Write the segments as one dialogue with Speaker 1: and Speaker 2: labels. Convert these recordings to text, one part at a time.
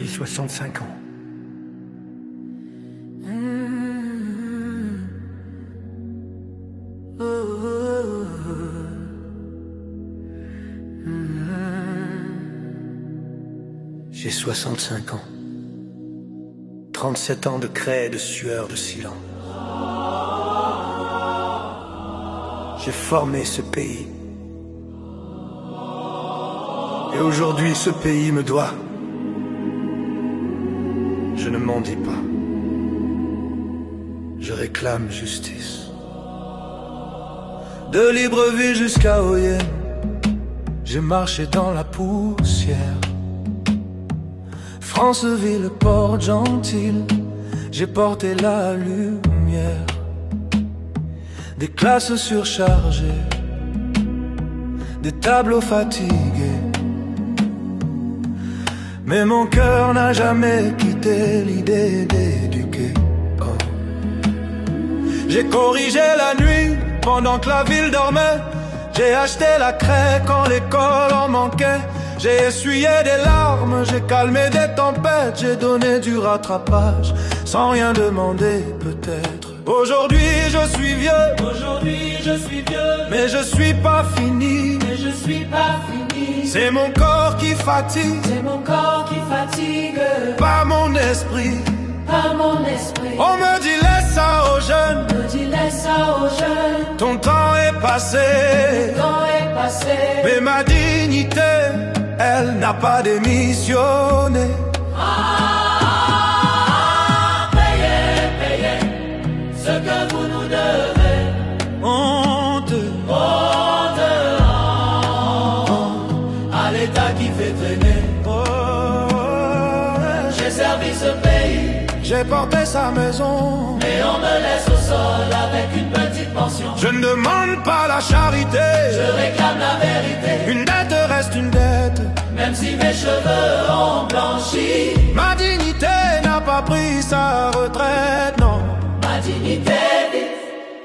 Speaker 1: J'ai 65 ans. J'ai 65 ans. 37 ans de craie et de sueur, de silence. J'ai formé ce pays. Et aujourd'hui, ce pays me doit. Je ne m'en dis pas. Je réclame justice. De Libreville jusqu'à Oyenne, j'ai marché dans la poussière. Franceville, Port-Gentil, j'ai porté la lumière. Des classes surchargées, des tableaux fatigués. Mais mon cœur n'a jamais quitté l'idée d'éduquer. Oh. J'ai corrigé la nuit pendant que la ville dormait. J'ai acheté la craie quand l'école en manquait. J'ai essuyé des larmes, j'ai calmé des tempêtes. J'ai donné du rattrapage sans rien demander peut-être. Aujourd'hui je suis vieux, mais je suis pas fini. C'est mon corps qui fatigue, pas mon esprit. On me dit laisse ça aux jeunes, ton temps est passé. Mais ma dignité, elle n'a pas démissionné.
Speaker 2: Payez ce que vous nous devez.
Speaker 1: Honte,
Speaker 2: à l'État qui fait traîner. J'ai servi ce pays,
Speaker 1: j'ai porté sa maison,
Speaker 2: mais on me laisse au sol avec une petite pension.
Speaker 1: Je ne demande pas la charité,
Speaker 2: je réclame la vérité.
Speaker 1: Une dette reste une dette,
Speaker 2: même si mes cheveux ont blanchi.
Speaker 1: Ma dignité n'a pas pris sa retraite, non.
Speaker 2: Ma dignité vit.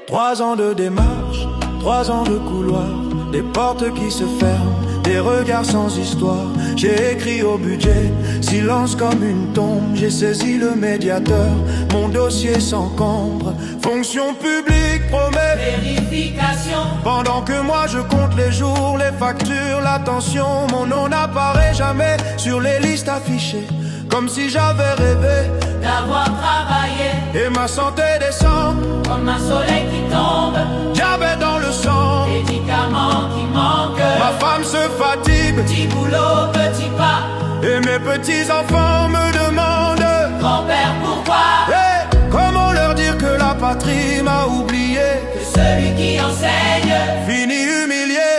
Speaker 1: 3 ans de démarche, 3 ans de couloir, des portes qui se ferment, des regards sans histoire. J'ai écrit au budget, silence comme une tombe. J'ai saisi le médiateur, mon dossier s'encombre. Fonction publique promet
Speaker 2: vérification.
Speaker 1: Pendant que moi je compte les jours, les factures, l'attention. Mon nom n'apparaît jamais sur les listes affichées, comme si j'avais rêvé
Speaker 2: d'avoir travaillé.
Speaker 1: Et ma santé descend
Speaker 2: comme un soleil qui tombe.
Speaker 1: Diabète dans le sang,
Speaker 2: médicaments qui manquent.
Speaker 1: Ma femme se fatigue,
Speaker 2: petit boulot, petit pas.
Speaker 1: Et mes petits-enfants me demandent
Speaker 2: grand-père pourquoi.
Speaker 1: Hey, comment leur dire que la patrie m'a oublié,
Speaker 2: que celui qui enseigne
Speaker 1: finit humilié.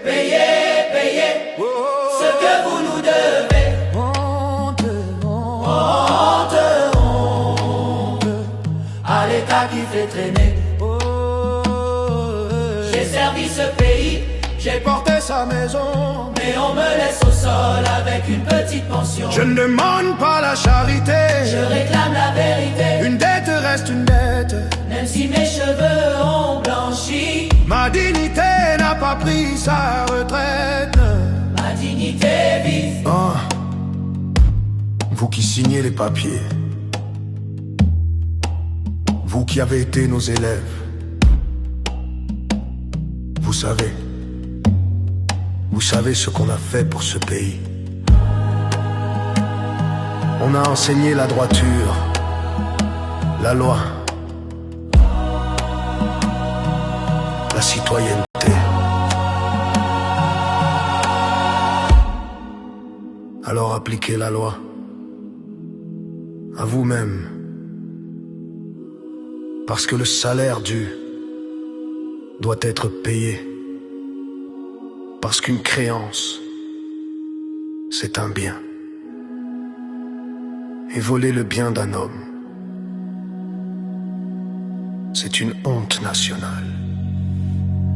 Speaker 2: Payez ce que vous nous devez. Honte à l'État qui fait traîner. J'ai servi ce pays,
Speaker 1: j'ai porté sa maison,
Speaker 2: mais on me laisse au sol avec une petite pension.
Speaker 1: Je ne demande pas la charité,
Speaker 2: je réclame la vérité.
Speaker 1: Une dette reste une dette,
Speaker 2: même si mes cheveux ont blanchi.
Speaker 1: Ma dignité n'a pas pris sa retraite.
Speaker 2: Ma dignité vive.
Speaker 1: Ah, vous qui signez les papiers, vous qui avez été nos élèves, vous savez ce qu'on a fait pour ce pays. On a enseigné la droiture, la loi, la citoyenneté. Alors appliquez la loi à vous-même, parce que le salaire dû doit être payé. Parce qu'une créance, c'est un bien. Et voler le bien d'un homme, c'est une honte nationale.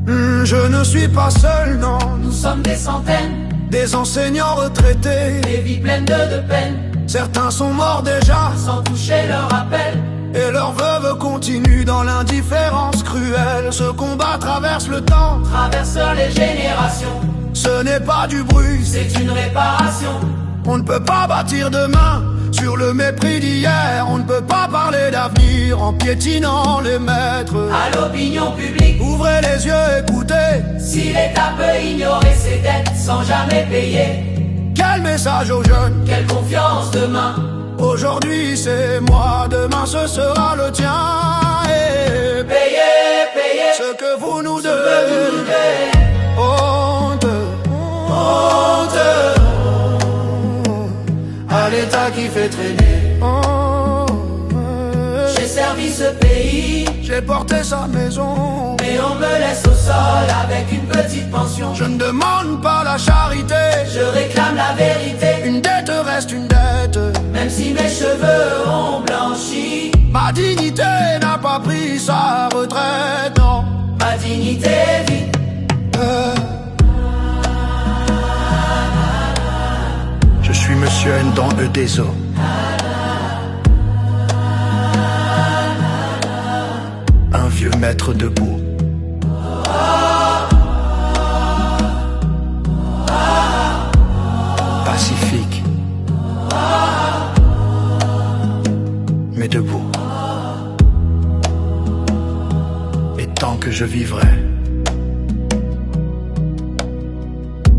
Speaker 1: Je ne suis pas seul, non.
Speaker 2: Nous sommes des centaines,
Speaker 1: des enseignants retraités,
Speaker 2: des vies pleines de peine.
Speaker 1: Certains sont morts déjà,
Speaker 2: sans toucher leur appel.
Speaker 1: Et leurs veuves continuent dans l'indifférence cruelle. Ce combat traverse le temps,
Speaker 2: traverse les générations.
Speaker 1: Ce n'est pas du bruit,
Speaker 2: c'est une réparation.
Speaker 1: On ne peut pas bâtir demain sur le mépris d'hier. On ne peut pas parler d'avenir en piétinant les maîtres.
Speaker 2: À l'opinion publique,
Speaker 1: ouvrez les yeux, écoutez.
Speaker 2: si l'État peut ignorer ses dettes sans jamais payer,
Speaker 1: Quel message aux jeunes?
Speaker 2: quelle confiance demain?
Speaker 1: Aujourd'hui c'est moi, demain ce sera le tien. Et
Speaker 2: Payez, payez
Speaker 1: ce que vous nous
Speaker 2: ce que vous nous
Speaker 1: devez.
Speaker 2: devez.
Speaker 1: Honte,
Speaker 2: Honte
Speaker 1: à l'État qui fait traîner.
Speaker 2: J'ai servi ce pays,
Speaker 1: J'ai porté sa maison.
Speaker 2: mais on me laisse au sol avec une petite pension.
Speaker 1: Je ne demande pas la charité.
Speaker 2: Je réclame la vérité,
Speaker 1: Une dette reste une dette.
Speaker 2: même si mes cheveux ont blanchi.
Speaker 1: Ma dignité n'a pas pris sa retraite, non.
Speaker 2: Ma dignité vit.
Speaker 1: Je suis Monsieur N dans Eudeso. Un vieux maître debout. Pacifique. Mais debout. Et tant que je vivrai,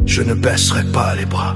Speaker 1: je ne baisserai pas les bras.